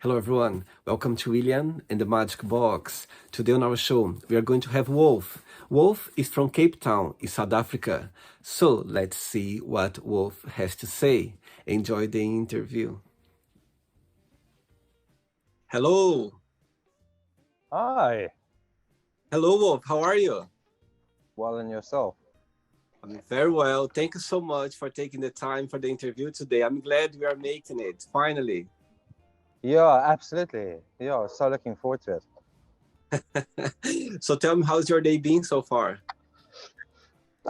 Hello, everyone. Welcome to William and the Magic Box. Today on our show, we are going to have Wolf. Wolf is from Cape Town, in South Africa. So let's see what Wolf has to say. Enjoy the interview. Hello. Hi, Hello, Wolf. How are you? well, and yourself? I'm very well. Thank you so much for taking the time for the interview today. I'm glad we are making it, finally. Yeah, absolutely. Yeah, so looking forward to So tell me, how's your day been so far?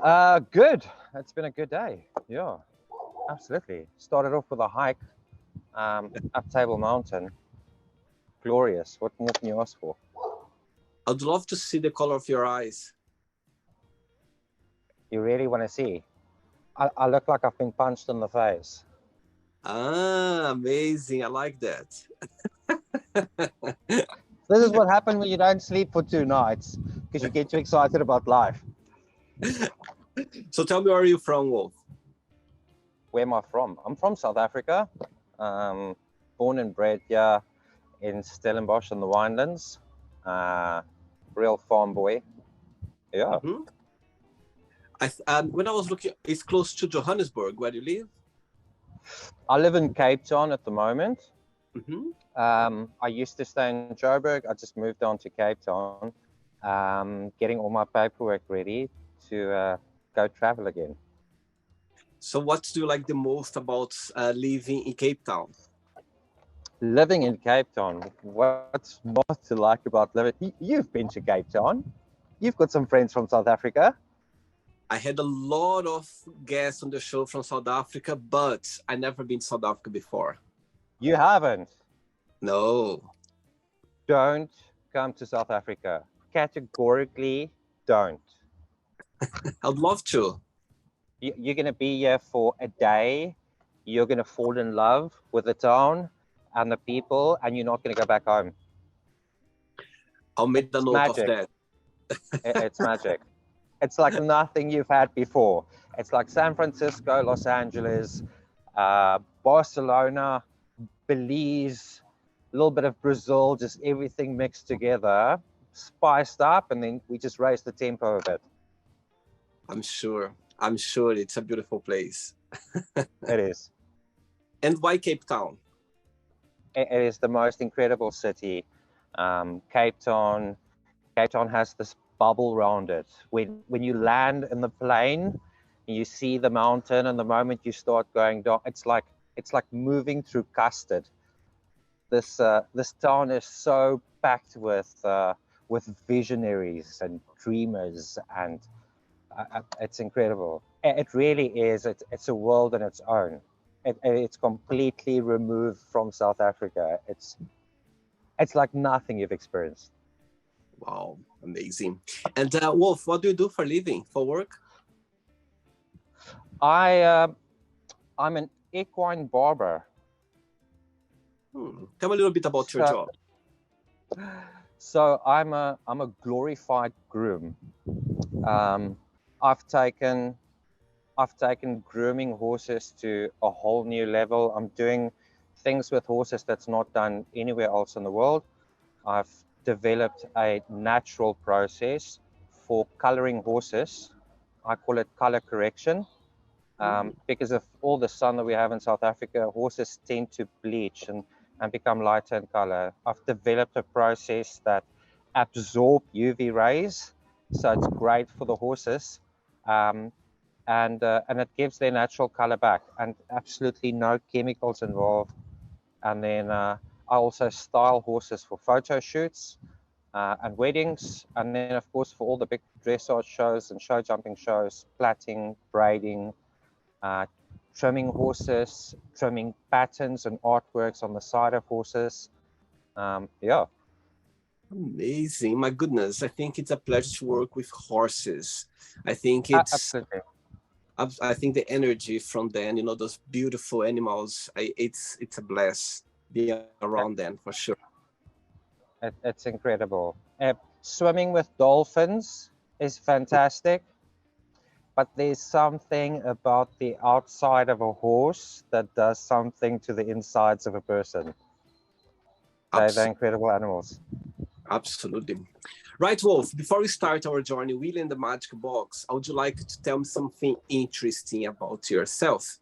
it. Good. It's been a good day. Yeah, absolutely. Started off with a hike up Table Mountain. Glorious. What more can you ask for? I'd love to see the color of your eyes. You really want to see? I look like I've been punched in the face. Ah, amazing. I like that. This is what happens when you don't sleep for 2 nights because you get too excited about life. So tell me, where are you from, Wolf? Where am I from? I'm from South Africa. Born and bred here in Stellenbosch in the Winelands. Real farm boy. Yeah. Mm-hmm. When I was looking, it's close to Johannesburg, where you live. I live in Cape Town at the moment. Mm-hmm. I used to stay in Joburg. I just moved on to Cape Town, getting all my paperwork ready to go travel again. So what do you like the most about living in Cape Town? Living in Cape Town, what's not to like about living? You've been to Cape Town. You've got some friends from South Africa. I had a lot of guests on the show from South Africa, but I never been to South Africa before. You haven't. No. Don't come to South Africa. Categorically, don't. I'd love to. You're going to be here for a day. You're going to fall in love with the town and the people, and you're not going to go back home. I'll make the It's note of magic. that. It's magic. It's like nothing you've had before. It's like San Francisco, Los Angeles, Barcelona, Belize, a little bit of Brazil, just everything mixed together, spiced up, and then we just raise the tempo a bit. I'm sure. I'm sure it's a beautiful place. It is. And why Cape Town? It is the most incredible city. Cape Town has this bubble around it. When you land in the plane, you see the mountain, and the moment you start going down, it's like moving through custard. This town is so packed with visionaries and dreamers, and it's incredible. It really is. It's a world in its own. It's completely removed from South Africa. It's like nothing you've experienced. Wow, amazing. And Wolf, what do you do for living, for work? I'm an equine barber. Tell me a little bit about your job. So I'm a glorified groom. I've taken grooming horses to a whole new level. I'm doing things with horses that's not done anywhere else in the world. I've developed a natural process for coloring horses. I call it color correction. Because of all the sun that we have in South Africa, horses tend to bleach and become lighter in color. I've developed a process that absorbs UV rays, so it's great for the horses, and it gives their natural color back, and absolutely no chemicals involved. And then I also style horses for photo shoots and weddings, and then of course for all the big dressage shows and show jumping shows, plaiting, braiding, trimming horses, trimming patterns and artworks on the side of horses. Yeah. Amazing. My goodness. I think it's a pleasure to work with horses. I think it's Absolutely. I think the energy from them, those beautiful animals, it's a bless being around them for sure. It's incredible. Swimming with dolphins is fantastic, but there's something about the outside of a horse that does something to the insides of a person. They're incredible animals. Absolutely. Right, Wolf, before we start our journey, Willie and the Magic Box, would you like to tell me something interesting about yourself?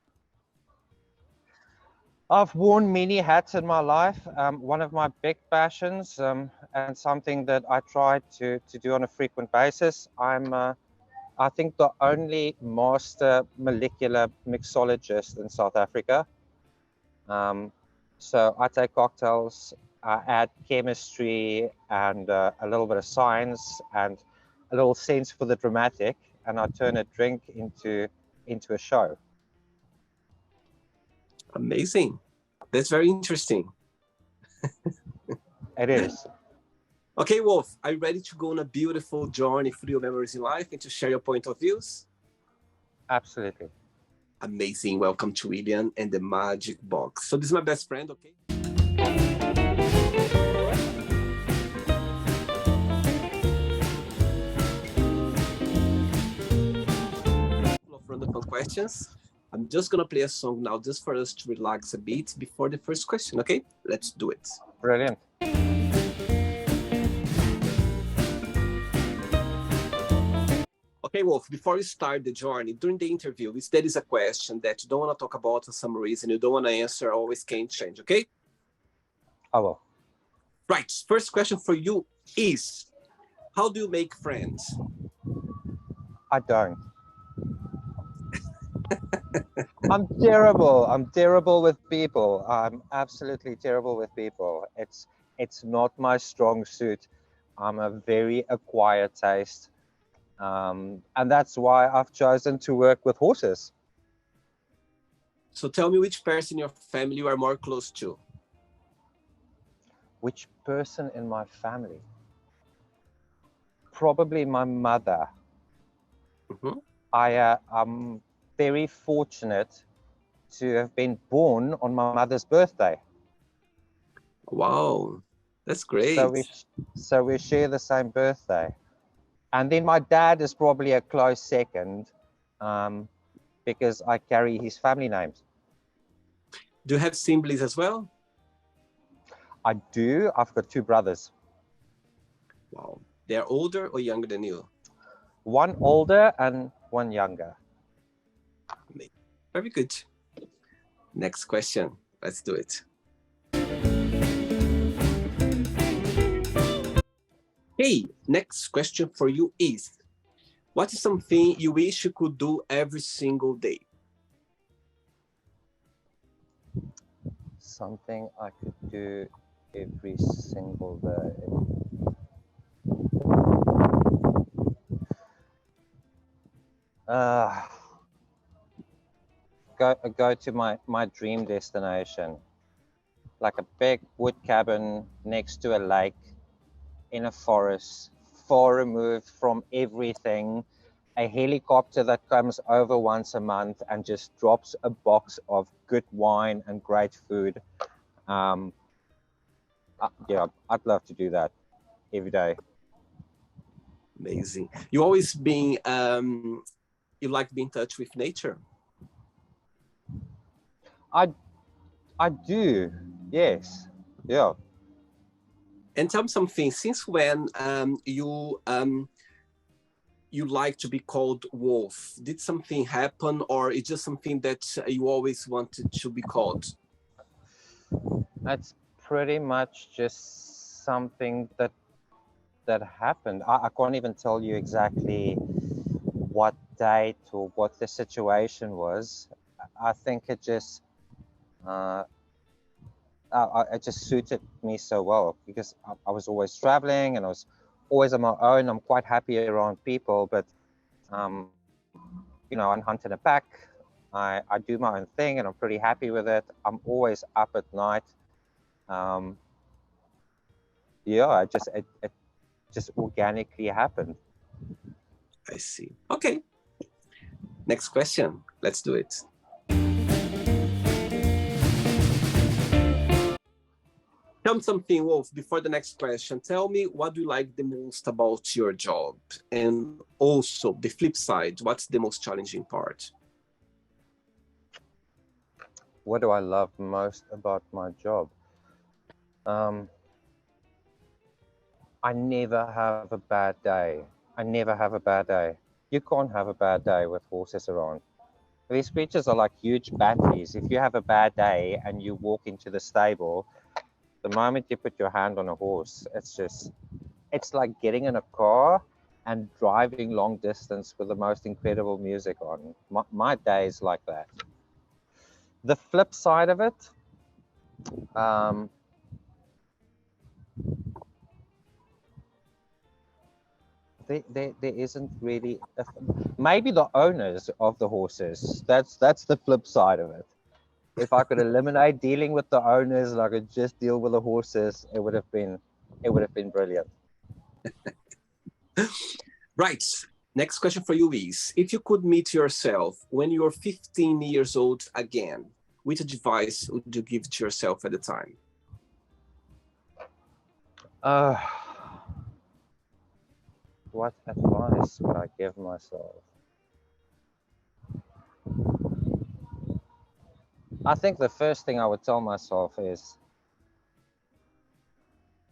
I've worn many hats in my life. One of my big passions, and something that I try to do on a frequent basis, I think the only master molecular mixologist in South Africa. So I take cocktails, I add chemistry and a little bit of science and a little sense for the dramatic, and I turn a drink into a show. Amazing. That's very interesting. It is. Okay, Wolf, are you ready to go on a beautiful journey through your memories in life and to share your point of views? Absolutely. Amazing. Welcome to William and the Magic Box. So this is my best friend, okay? Of random questions. I'm just gonna play a song now just for us to relax a bit before the first question, okay? Let's do it. Brilliant. Okay, Wolf, before we start the journey, during the interview, if there is a question that you don't want to talk about for some reason, you don't want to answer, always can change, okay? I will. Right, first question for you is, how do you make friends? I don't. I'm terrible. I'm terrible with people. I'm absolutely terrible with people. It's not my strong suit. I'm a very acquired taste. And that's why I've chosen to work with horses. So tell me which person in your family you are more close to. Which person in my family? Probably my mother. Mm-hmm. I'm very fortunate to have been born on my mother's birthday. Wow, that's great. So we share the same birthday. And then my dad is probably a close second, because I carry his family names. Do you have siblings as well? I do. I've got two brothers. Wow. They're older or younger than you? One older and one younger. Very good. Next question. Let's do it. Hey, next question for you is, what is something you wish you could do every single day? Something I could do every single day. Go to my dream destination, like a big wood cabin next to a lake in a forest, far removed from everything, a helicopter that comes over once a month and just drops a box of good wine and great food. Yeah, I'd love to do that every day. Amazing. You always been, you like being in touch with nature? I do, yes, yeah. And tell me something, since when you like to be called Wolf? Did something happen, or is just something that you always wanted to be called? That's pretty much just something that happened. I can't even tell you exactly what date or what the situation was. I think it just it just suited me so well because I was always traveling and I was always on my own. I'm quite happy around people, but you know, I'm hunting a pack. I do my own thing and I'm pretty happy with it. I'm always up at night. Yeah, it just organically happened. I see. Okay. Next question. Let's do it. Tell me something, Wolf, before the next question. Tell me, what do you like the most about your job? And also, the flip side, what's the most challenging part? What do I love most about my job? I never have a bad day. I never have a bad day. You can't have a bad day with horses around. These creatures are like huge batteries. If you have a bad day and you walk into the stable, the moment you put your hand on a horse, it's like getting in a car and driving long distance with the most incredible music on. My day is like that. The flip side of it, um, there isn't really maybe the owners of the horses. That's the flip side of it. If I could eliminate dealing with the owners and I could just deal with the horses, it would have been brilliant. Right. Next question for you is, if you could meet yourself when you're 15 years old again, which advice would you give to yourself at the time? Uh, what advice would I give myself? I think the first thing I would tell myself is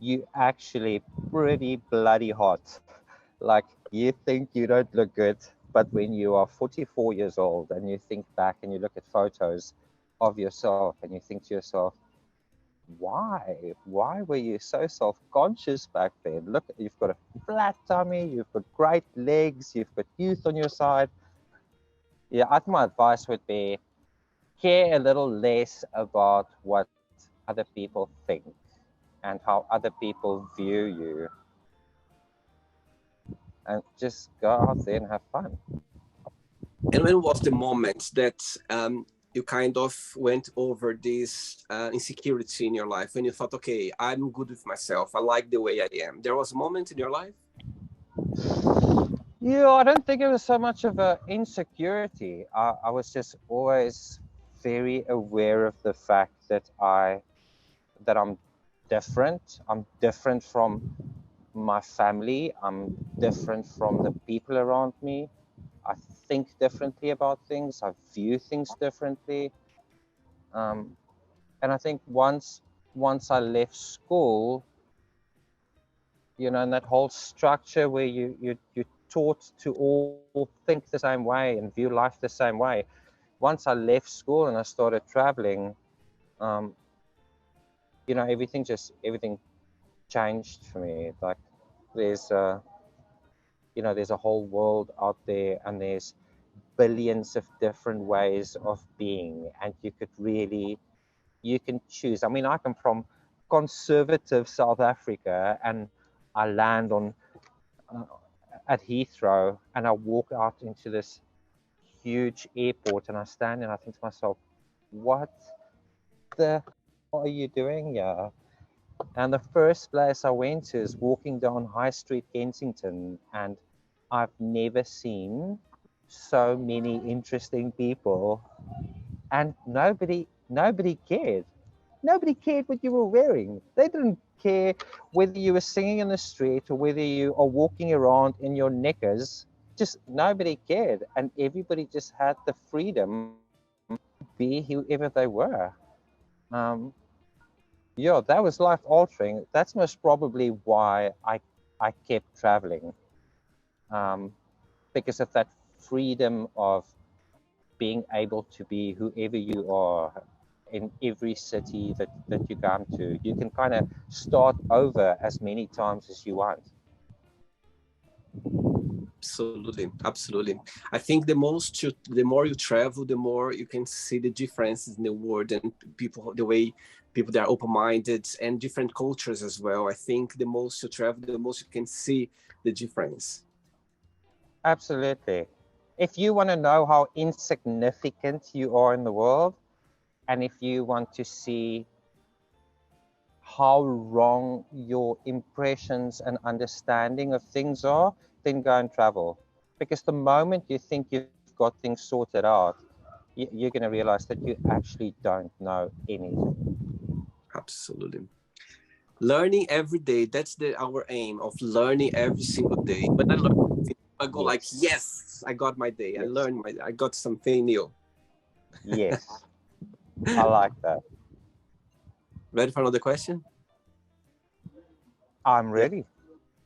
you actually pretty bloody hot. Like you think you don't look good, but when you are 44 years old and you think back and you look at photos of yourself and you think to yourself, why? Why were you so self-conscious back then? Look, you've got a flat tummy, you've got great legs, you've got youth on your side. Yeah, I think my advice would be care a little less about what other people think and how other people view you, and just go out there and have fun. And when was the moment that you kind of went over this insecurity in your life, when you thought, okay, I'm good with myself, I like the way I am? There was a moment in your life? Yeah, I don't think it was so much of an insecurity. I was just always very aware of the fact that I'm different. I'm different from my family. I'm different from the people around me. I think differently about things. I view things differently. Um, and I think once I left school, and that whole structure where you taught to all think the same way and view life the same way. Once I left school and I started traveling, um, everything changed for me. Like there's there's a whole world out there, and there's billions of different ways of being, and you can choose. I mean, I come from conservative South Africa, and I land on uh, at Heathrow, and I walk out into this huge airport, and I stand and I think to myself, what the hell are you doing here? And the first place I went to is walking down High Street, Kensington, and I've never seen so many interesting people, and nobody cared. Nobody cared what you were wearing. They didn't care whether you were singing in the street or whether you are walking around in your knickers. Just nobody cared, and everybody just had the freedom to be whoever they were. Um, yeah, that was life altering. That's most probably why I kept traveling, um, because of that freedom of being able to be whoever you are in every city that you come to. You can kind of start over as many times as you want. Absolutely, absolutely. I think the more you travel, the more you can see the differences in the world and people, the way people that are open-minded and different cultures as well. I think the most you travel, the most you can see the difference. Absolutely. If you want to know how insignificant you are in the world, and if you want to see how wrong your impressions and understanding of things are, then go and travel. Because the moment you think you've got things sorted out, you're going to realize that you actually don't know anything. Absolutely. Learning every day, that's our aim of learning every single day. When I learn, I go like, Yes. yes, I got my day. Yes. I got something new. Yes. I like that. Ready for another question? I'm Yeah. ready.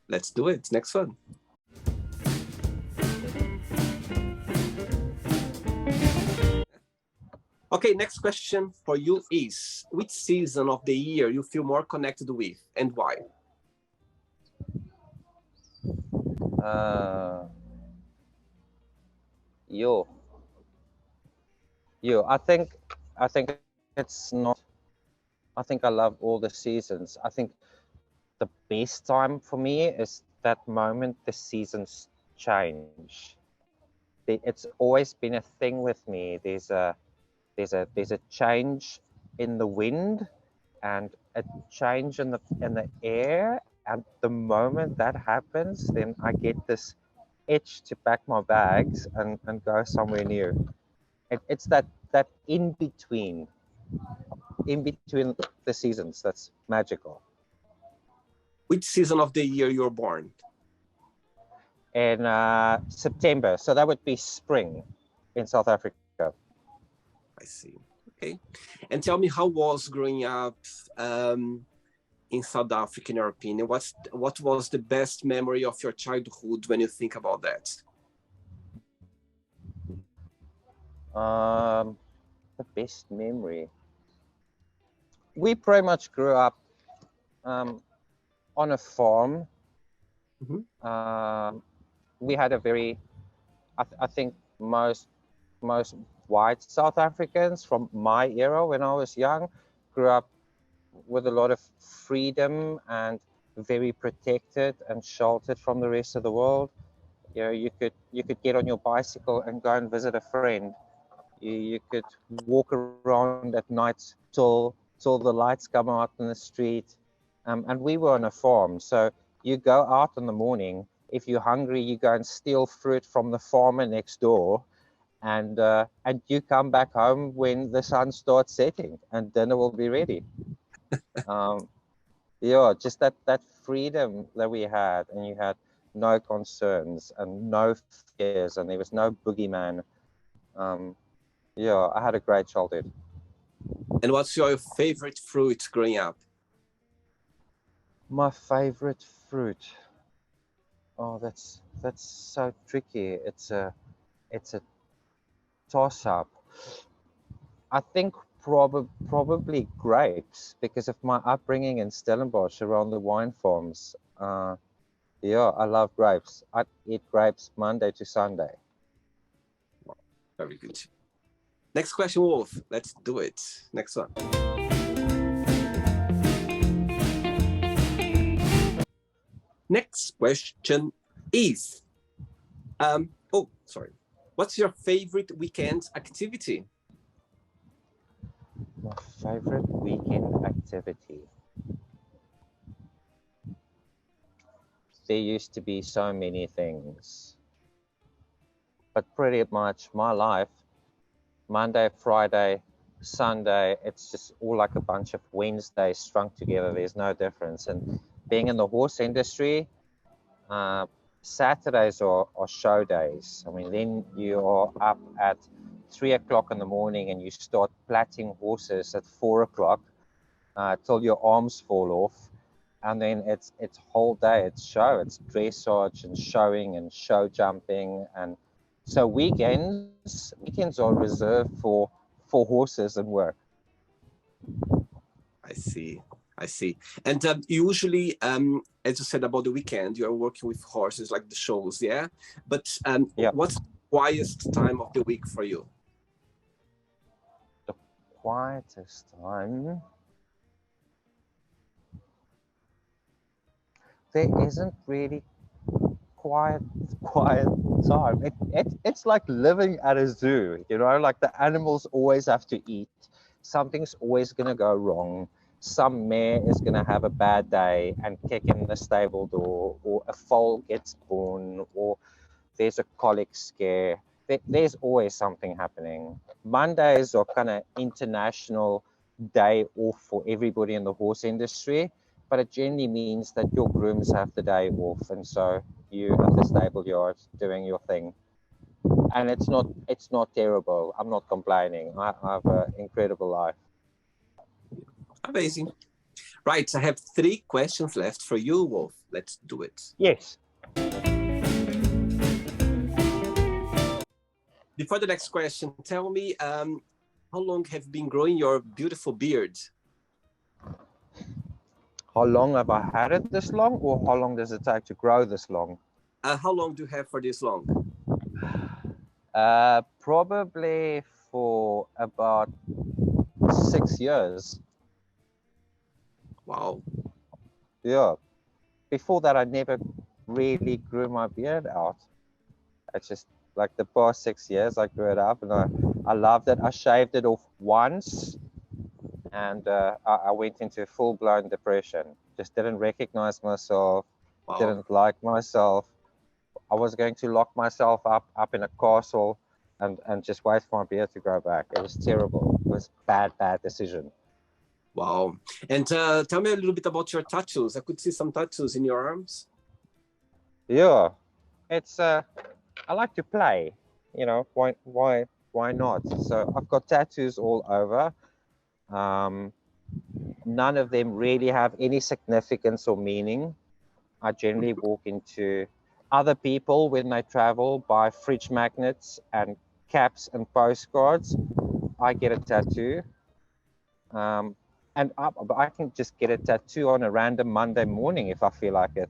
Let's do it. Next one. Okay, next question for you is, which season of the year you feel more connected with and why? Yo, I think it's not. I think I love all the seasons. I think the best time for me is that moment the seasons change. It's always been a thing with me. There's a change in the wind and a change in the air, and the moment that happens, then I get this itch to pack my bags and go somewhere new. It's that in between the seasons that's magical. Which season of the year you're born? In September, so that would be spring in South Africa. I see. Okay. And tell me, how was growing up in South Africa, in your opinion? What was the best memory of your childhood when you think about that? The best memory. We pretty much grew up on a farm. We had a very, I think most white South Africans from my era when I was young grew up with a lot of freedom and very protected and sheltered from the rest of the world. You know, you could get on your bicycle and go and visit a friend. You could walk around at night till the lights come out in the street. And we were on a farm, so you go out in the morning. If you're hungry, you go and steal fruit from the farmer next door, and you come back home when the sun starts setting, and dinner will be ready. Yeah, just that freedom that we had, and you had no concerns and no fears, and there was no boogeyman. Yeah, I had a great childhood. And what's your favorite fruit growing up? My favorite fruit. Oh, that's so tricky. It's a toss up. I think probably grapes because of my upbringing in Stellenbosch around the wine farms. Yeah, I love grapes. I eat grapes Monday to Sunday. Very good. Next question, Wolf. Let's do it. Next one. Next question is, what's your favorite weekend activity? My favorite weekend activity. There used to be so many things, but pretty much my life, Monday, Friday, Sunday, it's just all like a bunch of Wednesdays strung together. There's no difference. And being in the horse industry, Saturdays are show days. I mean, then you are up at 3 o'clock in the morning and you start platting horses at 4 o'clock till your arms fall off. And then it's whole day, it's show, it's dressage and showing and show jumping. And so weekends are reserved for horses and work. I see. And usually, as you said about the weekend, you are working with horses like the shows, yeah? But what's the quietest time of the week for you? The quietest time? There isn't really quiet time. It's like living at a zoo, you know, like the animals always have to eat. Something's always going to go wrong. Some mare is going to have a bad day and kick in the stable door, or a foal gets born, or there's a colic scare. There's always something happening. Mondays are kind of international day off for everybody in the horse industry, but it generally means that your grooms have the day off, and so you at the stable yard doing your thing. And it's not terrible. I'm not complaining. I have an incredible life. Amazing. Right, I have 3 questions left for you, Wolf. Let's do it. Yes. Before the next question, tell me, how long have you been growing your beautiful beard? How long have I had it this long, or how long does it take to grow this long? How long do you have for this long? Probably for about 6 years. Wow. Yeah. Before that, I never really grew my beard out. It's just like the past 6 years I grew it up, and I loved it. I shaved it off once, and I went into full-blown depression. Just didn't recognize myself, Wow. didn't like myself. I was going to lock myself up in a castle and just wait for my beard to grow back. It was terrible. It was bad decision. Wow. And tell me a little bit about your tattoos. I could see some tattoos in your arms. Yeah, it's I like to play. You know, why not? So I've got tattoos all over. None of them really have any significance or meaning. I generally walk into other people when they travel, buy fridge magnets and caps and postcards. I get a tattoo. And I can just get a tattoo on a random Monday morning if I feel like it.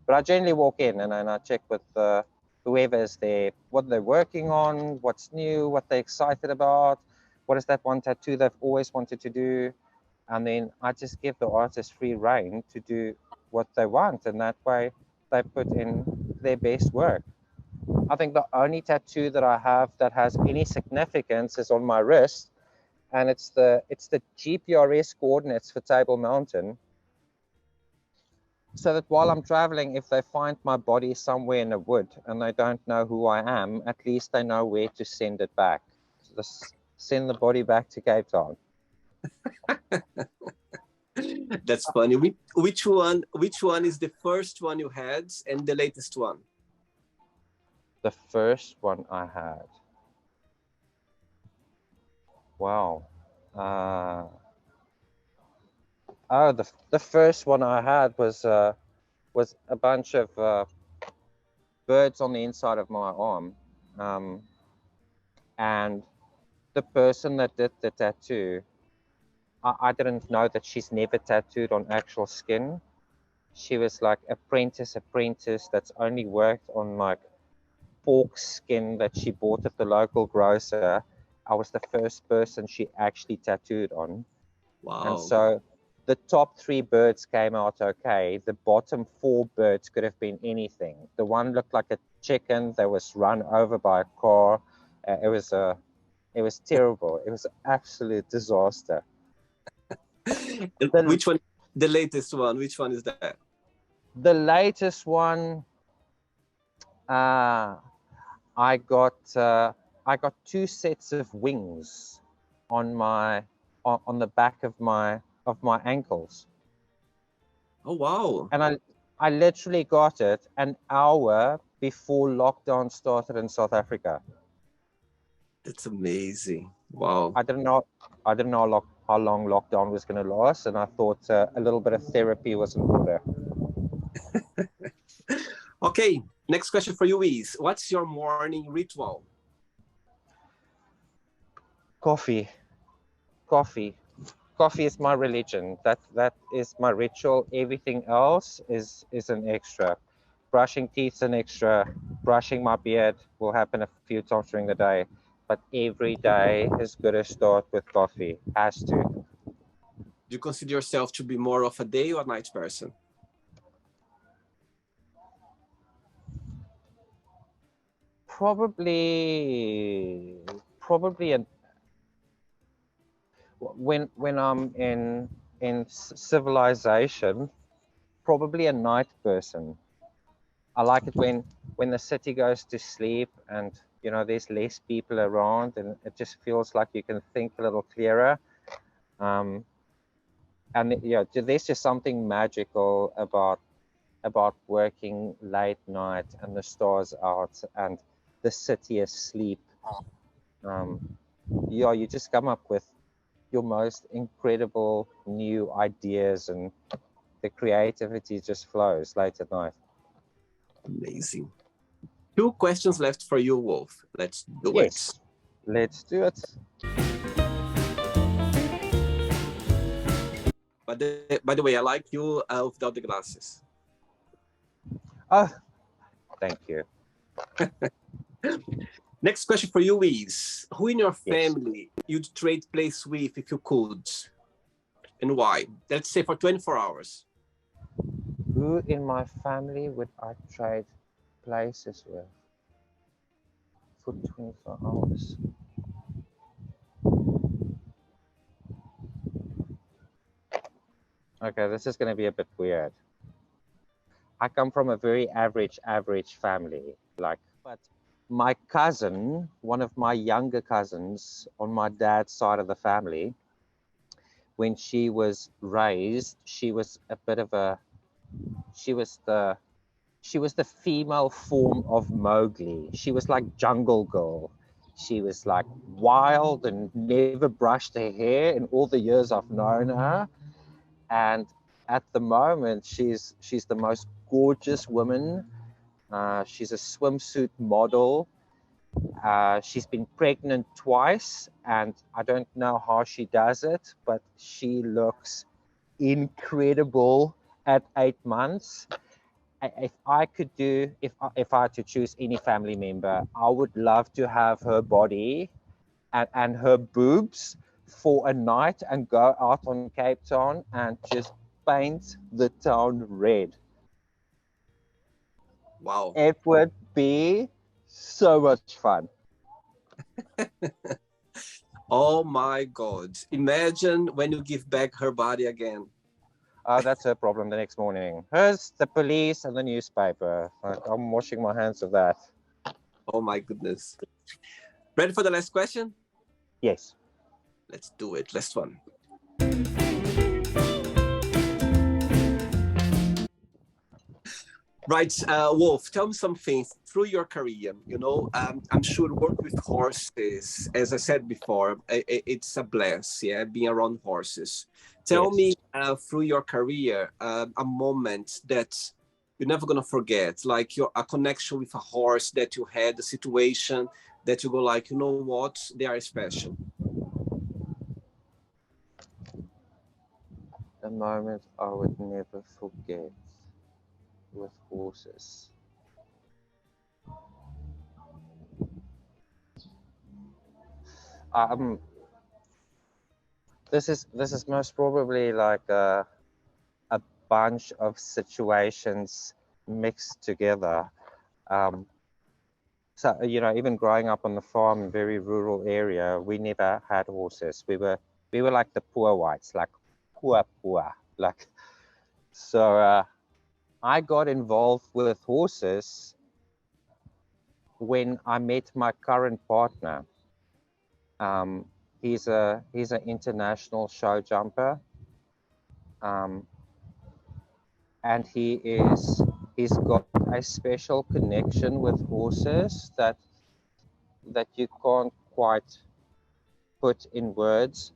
But I generally walk in and I check with whoever's there, what they're working on, what's new, what they're excited about, what is that one tattoo they've always wanted to do. And then I just give the artist free reign to do what they want. And that way they put in their best work. I think the only tattoo that I have that has any significance is on my wrist, and it's the GPRS coordinates for Table Mountain, so that while I'm traveling, if they find my body somewhere in the wood and they don't know who I am, at least they know where to send it back. So just send the body back to Cape Town. That's funny. Which one is the first one you had and the latest one? The first one I had. Wow. The first one I had was a bunch of birds on the inside of my arm, and the person that did the tattoo, I didn't know that she's never tattooed on actual skin. She was like apprentice that's only worked on like pork skin that she bought at the local grocer. I was the first person she actually tattooed on. Wow. And so the top 3 birds came out okay. The bottom 4 birds could have been anything. The one looked like a chicken that was run over by a car. It was terrible. It was an absolute disaster. Which one? The latest one. Which one is that? The latest one, I got 2 sets of wings on the back of my ankles. Oh wow. And I literally got it an hour before lockdown started in South Africa. That's amazing. Wow. I didn't know how long lockdown was going to last, and I thought a little bit of therapy was in order. Okay, next question for you is, what's your morning ritual? Coffee is my religion. That is my ritual. Everything else is an extra. Brushing teeth is an extra. Brushing my beard will happen a few times during the day, but every day is good to start with coffee. Has to. Do you consider yourself to be more of a day or night person? Probably when I'm in civilization, probably a night person. I like it when the city goes to sleep and there's less people around, and it just feels like you can think a little clearer. And there's just something magical about working late night and the stars out and the city asleep. You just come up with your most incredible new ideas, and the creativity just flows late at night. Amazing. 2 questions left for you, Wolf. Let's do Yes, let's do it. By the way, I like you without the glasses. Oh, thank you. Next question for you is, who in your Yes. family you'd trade place with if you could? And why? Let's say for 24 hours. Who in my family would I trade places with for 24 hours? Okay, this is going to be a bit weird. I come from a very average family, but my cousin, one of my younger cousins on my dad's side of the family, when she was raised, she was a bit of a, she was the female form of Mowgli. She was like Jungle Girl. She was like wild and never brushed her hair in all the years I've known her. And at the moment, she's the most gorgeous woman. She's a swimsuit model. She's been pregnant twice, and I don't know how she does it, but she looks incredible at 8 months. If I had to choose any family member, I would love to have her body and her boobs for a night and go out on Cape Town and just paint the town red. Wow. It would be so much fun. Oh my God. Imagine when you give back her body again. That's her problem the next morning. Hers, the police, and the newspaper. I'm washing my hands of that. Oh my goodness. Ready for the last question? Yes. Let's do it. Last one. Right, Wolf, tell me something. Through your career, I'm sure work with horses, as I said before, it's a bless, yeah, being around horses. Tell Yes. me, through your career, a moment that you're never gonna forget, like a connection with a horse that you had, a situation that you go like, you know what, they are special. A moment I would never forget with horses. This is most probably like a bunch of situations mixed together. So even growing up on the farm in a very rural area, we never had horses. We were like the poor whites, like poor, like. So I got involved with horses when I met my current partner. He's an international show jumper, and he's got a special connection with horses that you can't quite put in words.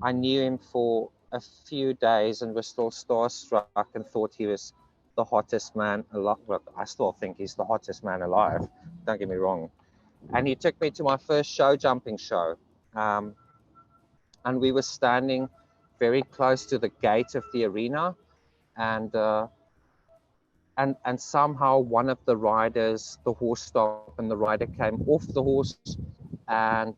I knew him for a few days and was still starstruck and thought he was the hottest man alive. Well, I still think he's the hottest man alive. Don't get me wrong. And he took me to my first show jumping show. And we were standing very close to the gate of the arena. And somehow one of the riders, the horse stopped and the rider came off the horse, and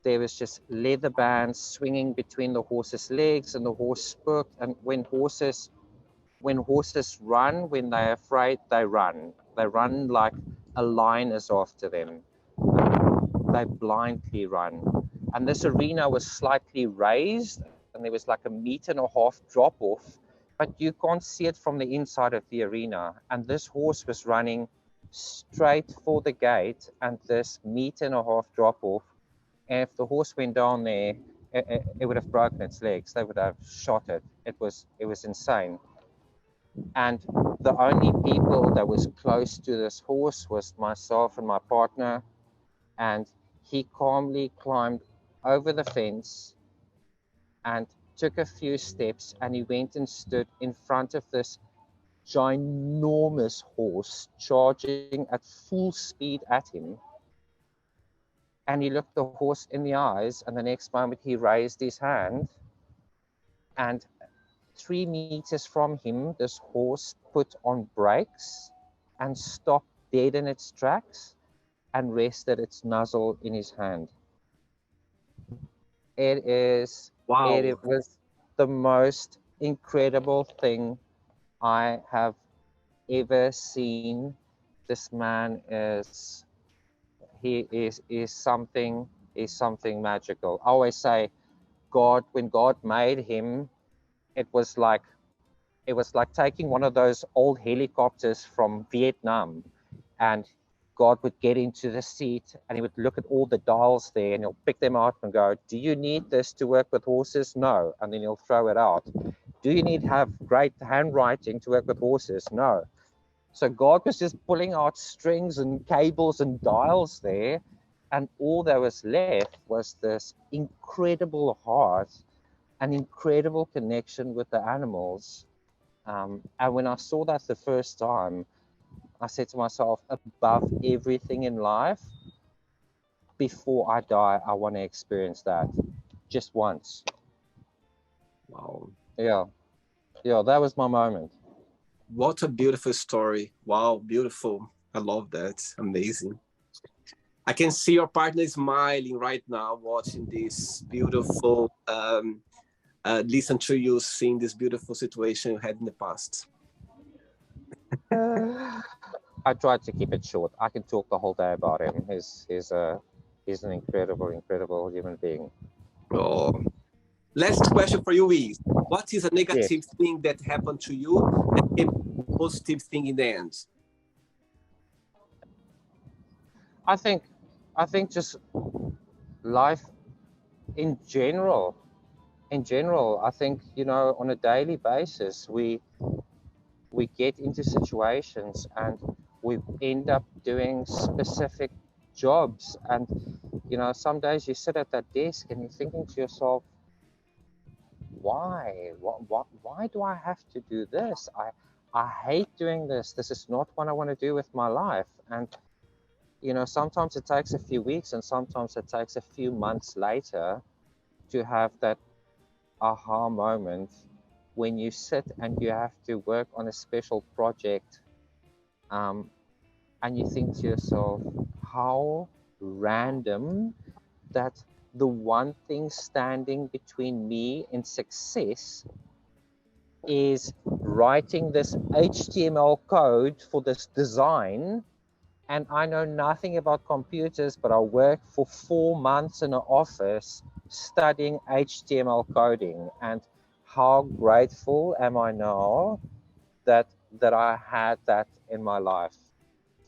there was just leather bands swinging between the horse's legs, and the horse spooked. And when horses run, when they're afraid, they run like a lion is after them. They blindly run. And this arena was slightly raised, and there was like a 1.5 meter drop off, but you can't see it from the inside of the arena. And this horse was running straight for the gate, and this 1.5 meter drop off. And if the horse went down there, it would have broken its legs. They would have shot it. It was insane. And the only people that was close to this horse was myself and my partner. And he calmly climbed over the fence and took a few steps, and he went and stood in front of this ginormous horse charging at full speed at him. And he looked the horse in the eyes, and the next moment he raised his hand, and 3 meters from him, this horse put on brakes and stopped dead in its tracks and rested its muzzle in his hand. Wow. It was the most incredible thing I have ever seen. This man is something magical. I always say when God made him, it was like taking one of those old helicopters from Vietnam, and God would get into the seat and he would look at all the dials there, and he'll pick them out and go, do you need this to work with horses? No. And then he'll throw it out. Do you need to have great handwriting to work with horses? No. So God was just pulling out strings and cables and dials there, and all that was left was this incredible heart, an incredible connection with the animals. And when I saw that the first time, I said to myself, above everything in life, before I die, I want to experience that just once. Wow. Yeah, that was my moment. What a beautiful story. Wow, beautiful. I love that. Amazing. I can see your partner smiling right now, watching this beautiful, listen to you seeing this beautiful situation you had in the past. I tried to keep it short. I can talk the whole day about him. He's an incredible human being. Oh. Last question for you is, what is a negative thing that happened to you that became a positive thing in the end? I think just life in general. I think, on a daily basis, we get into situations and we end up doing specific jobs, and some days you sit at that desk and you're thinking to yourself, why do I have to do this? I hate doing this. This is not what I want to do with my life. And sometimes it takes a few weeks, and sometimes it takes a few months later to have that aha moment when you sit and you have to work on a special project, and you think to yourself, how random that the one thing standing between me and success is writing this HTML code for this design, and I know nothing about computers, but I worked for 4 months in an office studying HTML coding. And how grateful am I now that I had that in my life.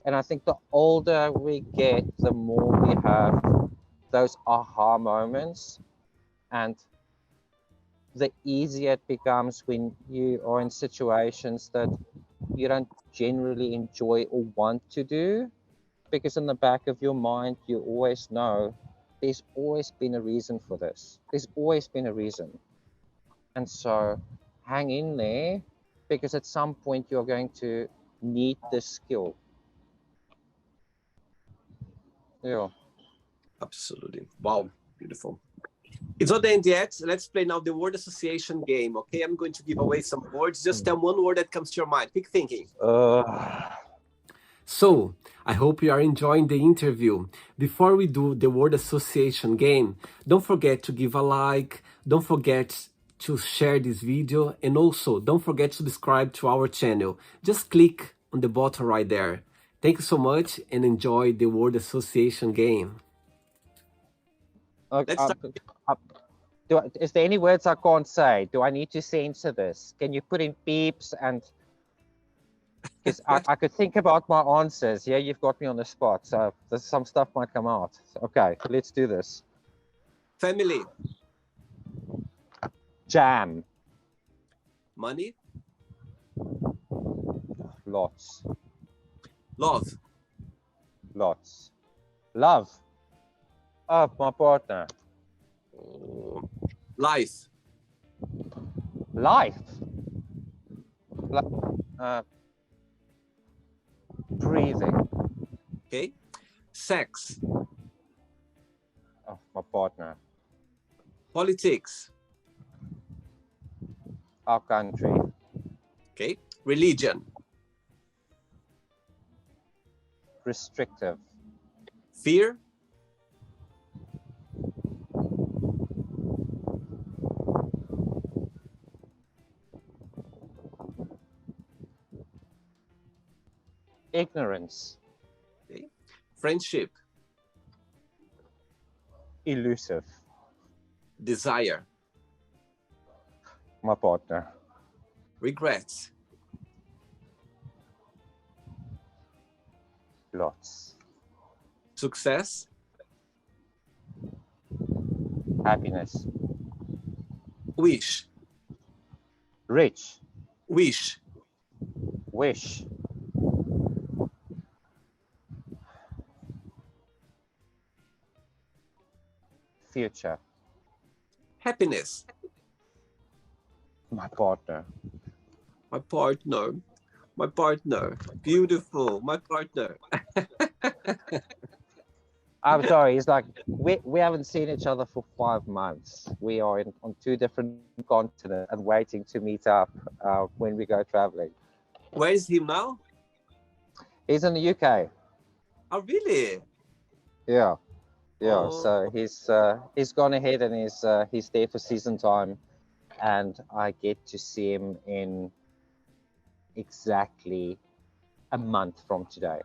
And I think the older we get, the more we have those aha moments, and the easier it becomes when you are in situations that you don't generally enjoy or want to do, because in the back of your mind you always know there's always been a reason for this. There's always been a reason. And so hang in there, because at some point you're going to need this skill. Yeah. Absolutely. Wow, beautiful. It's not the end yet. Let's play now the word association game. Okay, I'm going to give away some words. Just tell one word that comes to your mind. Quick thinking. So, I hope you are enjoying the interview. Before we do the word association game, don't forget to give a like, don't forget to share this video, and also don't forget to subscribe to our channel. Just click on the button right there. Thank you so much and enjoy the word association game. Okay, is there any words I can't say? Do I need to censor this? Can you put in beeps? And because I could think about my answers. Yeah, you've got me on the spot, so some stuff might come out. Okay, let's do this. Family. Jam. Money. Lots. Love. Lots. Love. Oh, my partner. Life. Life. Breathing. Okay. Sex. Oh, my partner. Politics. Our country. Okay. Religion. Restrictive. Fear. Ignorance. Okay. Friendship. Elusive. Desire. My partner. Regrets. Lots. Success. Happiness. Wish. Rich. Wish. Wish. Future. Happiness. My partner. My partner. My partner. Beautiful. My partner. I'm sorry. It's like we haven't seen each other for 5 months. We are on two different continents and waiting to meet up when we go traveling. Where is he now? He's in the UK. Oh, really? Yeah, yeah. Oh, So he's gone ahead and he's there for season time, and I get to see him in exactly a month from today.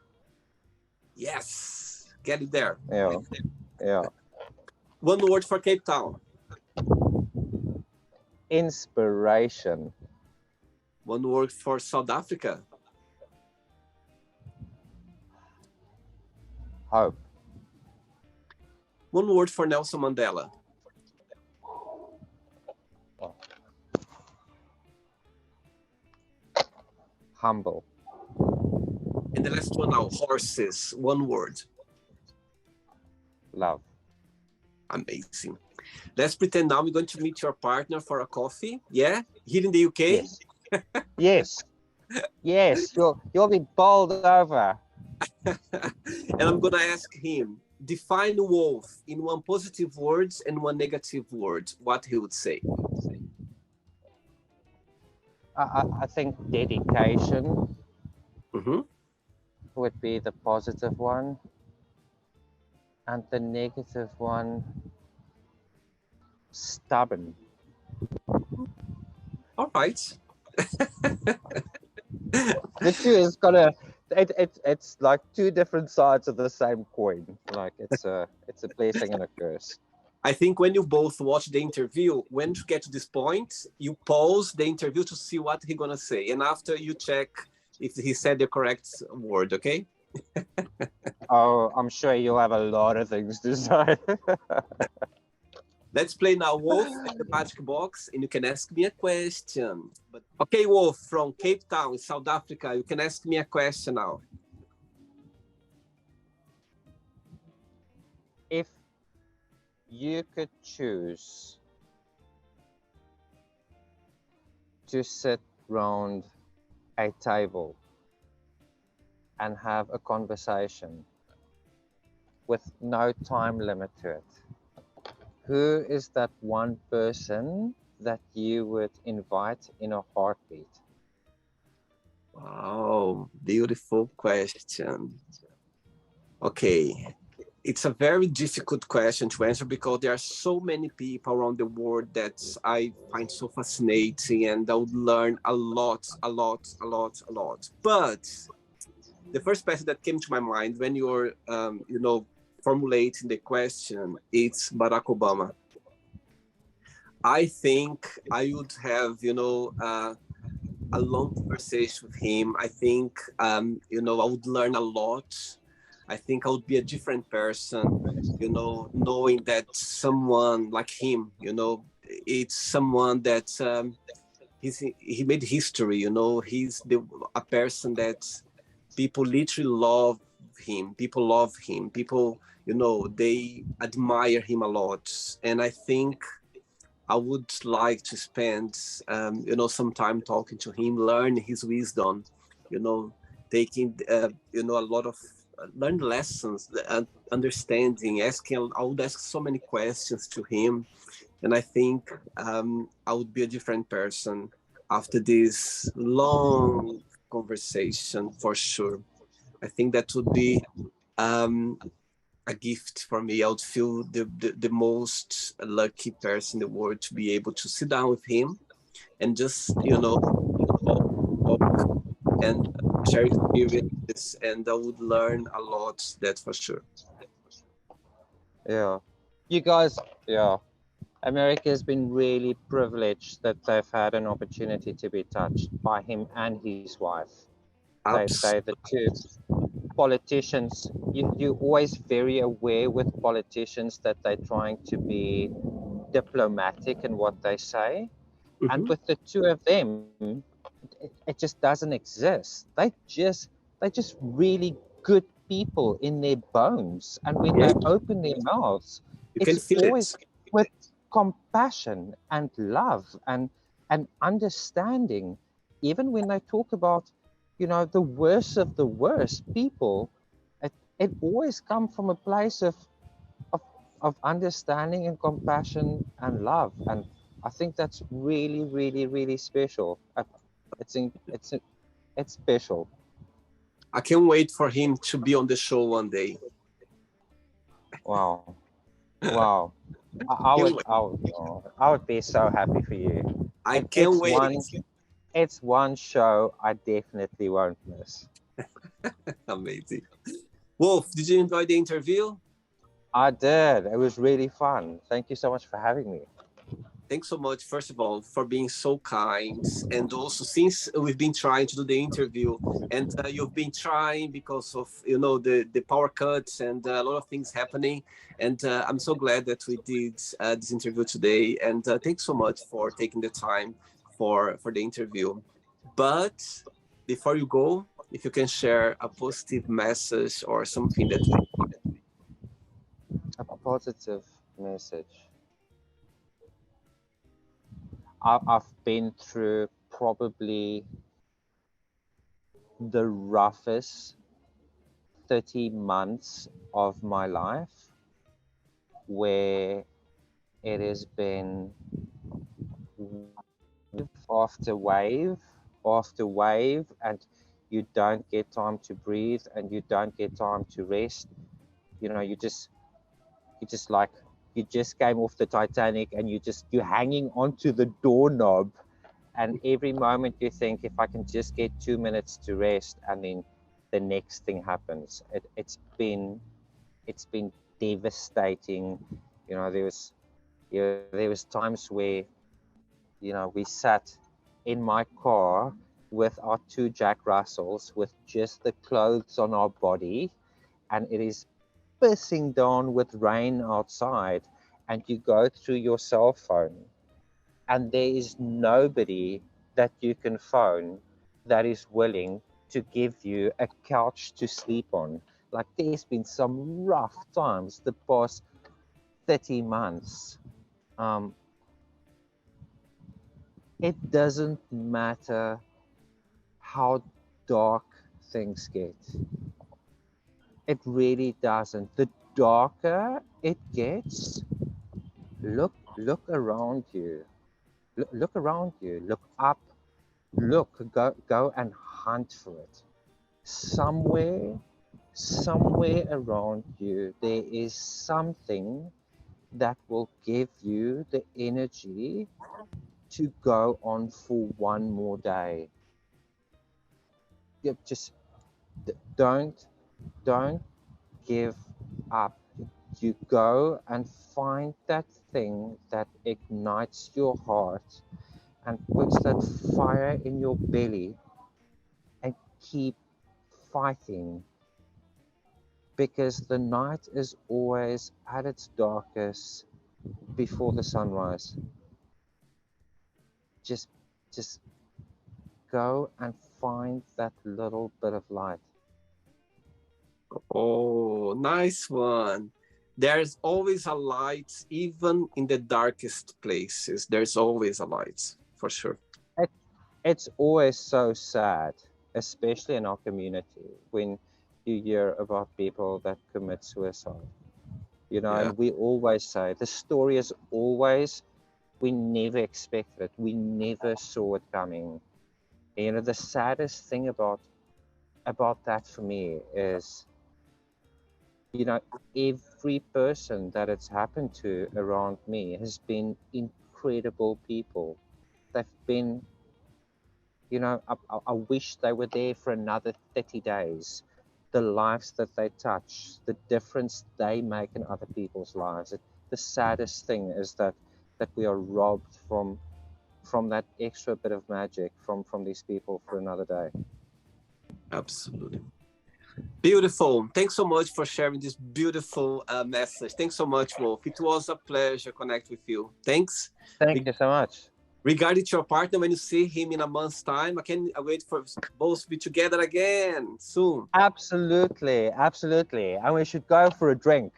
yes. Get it there. Yeah, yeah. One word for Cape Town. Inspiration. One word for South Africa. Hope. One word for Nelson Mandela. Humble. And the last one now, horses. One word. Love. Amazing. Let's pretend now we're going to meet your partner for a coffee. Yeah? Here in the UK? Yes. Yes. Yes. You'll be bowled over. And I'm going to ask him, define wolf in one positive word and one negative word. What he would say. I think dedication Mm-hmm. would be the positive one, and the negative one, stubborn. All right. The two is it's like two different sides of the same coin. Like it's a blessing and a curse. I think when you both watch the interview, when you get to this point, you pause the interview to see what he's gonna say, and after you check if he said the correct word. Okay. Oh, I'm sure you'll have a lot of things to say. Let's play now, Wolf, at the magic box, and you can ask me a question. But okay, Wolf, from Cape Town, South Africa, you can ask me a question now. If you could choose to sit round a table and have a conversation with no time limit to it, who is that one person that you would invite in a heartbeat? Wow, beautiful question. Okay, it's a very difficult question to answer because there are so many people around the world that I find so fascinating, and I would learn a lot. But the first person that came to my mind when you're, formulating the question, it's Barack Obama. I think I would have, a long conversation with him. I think, I would learn a lot. I think I would be a different person, knowing that someone like him, it's someone that he made history, he's a person that people literally love him. People love him. People, they admire him a lot. And I think I would like to spend, some time talking to him, learn his wisdom, you know, taking, a lot of learn lessons, understanding, asking. I would ask so many questions to him, and I think I would be a different person after this long conversation for sure. I think that would be um, a gift for me. I would feel the most lucky person in the world to be able to sit down with him and just, talk and share experiences. And I would learn a lot, that's for sure. Yeah. You guys, yeah. America has been really privileged that they've had an opportunity to be touched by him and his wife. They Absolutely. the two politicians. You're always very aware with politicians that they're trying to be diplomatic in what they say. And Hmm. with the two of them, it just doesn't exist. They just really good people in their bones. And when Yeah, they open their mouths, you can it's feel it. always with compassion and love and understanding. Even when they talk about, the worst of the worst people, it always comes from a place of of understanding and compassion and love. And I think that's really, really, really special. It's in, it's it's special. I can't wait for him to be on the show one day. Wow, wow. Can't wait. I would be so happy for you. I It, can't it's wait. one it's one show I definitely won't miss. Amazing. Wolf, did you enjoy the interview? I did. It was really fun. Thank you so much for having me. Thanks so much, first of all, for being so kind. And also, since we've been trying to do the interview, and you've been trying because of the power cuts and a lot of things happening. And I'm so glad that we did this interview today. And thanks so much for taking the time for the interview. But before you go, if you can share a positive message or something that we. A positive message. I've been through probably the roughest 30 months of my life where it has been wave after wave after wave, and you don't get time to breathe and you don't get time to rest. You know you just you just like you just came off the Titanic and you're hanging onto the doorknob, and every moment you think, if I can just get 2 minutes to rest, and then the next thing happens. It's been devastating. There was times where we sat in my car with our two Jack Russells with just the clothes on our body, and it is pissing down with rain outside, and you go through your cell phone, and there is nobody that you can phone that is willing to give you a couch to sleep on. Like, there's been some rough times the past 30 months. Um, it doesn't matter how dark things get. It really doesn't. The darker it gets, look around you. Look around you. Look up. Go and hunt for it. Somewhere around you, there is something that will give you the energy to go on for one more day. Just don't give up. You go and find that thing that ignites your heart and puts that fire in your belly, and keep fighting, because the night is always at its darkest before the sunrise. Just just go and find that little bit of light. Oh, nice one. there's always a light, even in the darkest places. There's always a light, for sure. It's always so sad, especially in our community, when you hear about people that commit suicide. Yeah. And we always say the story is always, we never expected it, we never saw it coming. And, the saddest thing about that for me is, every person that it's happened to around me has been incredible people. They've been, I wish they were there for another 30 days. The lives that they touch, the difference they make in other people's lives. The saddest thing is that we are robbed from that extra bit of magic from these people for another day. Absolutely. Beautiful. Thanks so much for sharing this beautiful message. Thanks so much, Wolf. It was a pleasure connect with you. Thanks. Thank you so much. Regarding to your partner, when you see him in a month's time, I wait for both to be together again soon. Absolutely. And we should go for a drink.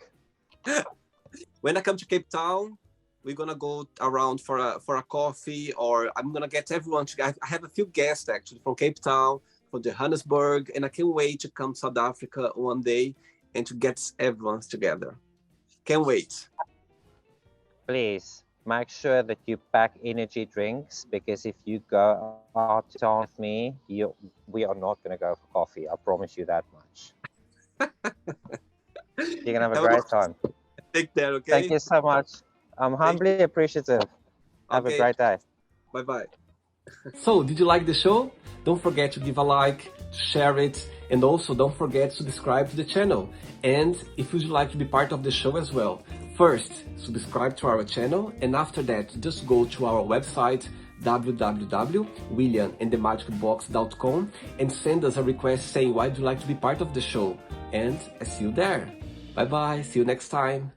When I come to Cape Town, we're gonna go around for a coffee, or I'm gonna get everyone to. I have a few guests actually from Cape Town, from Johannesburg, and I can't wait to come to South Africa one day and to get everyone together. Can't wait. Please make sure that you pack energy drinks, because if you go out to town with me, we are not going to go for coffee. I promise you that much. You're going to have a great time. Take care, okay? Thank you so much. I'm humbly appreciative. Have a great day. Bye-bye. So, did you like the show? Don't forget to give a like, share it, and also don't forget to subscribe to the channel. And if you'd like to be part of the show as well, first, subscribe to our channel, and after that, just go to our website, www.williamandthemagicbox.com, and send us a request saying why you'd like to be part of the show. And I see you there. Bye-bye. See you next time.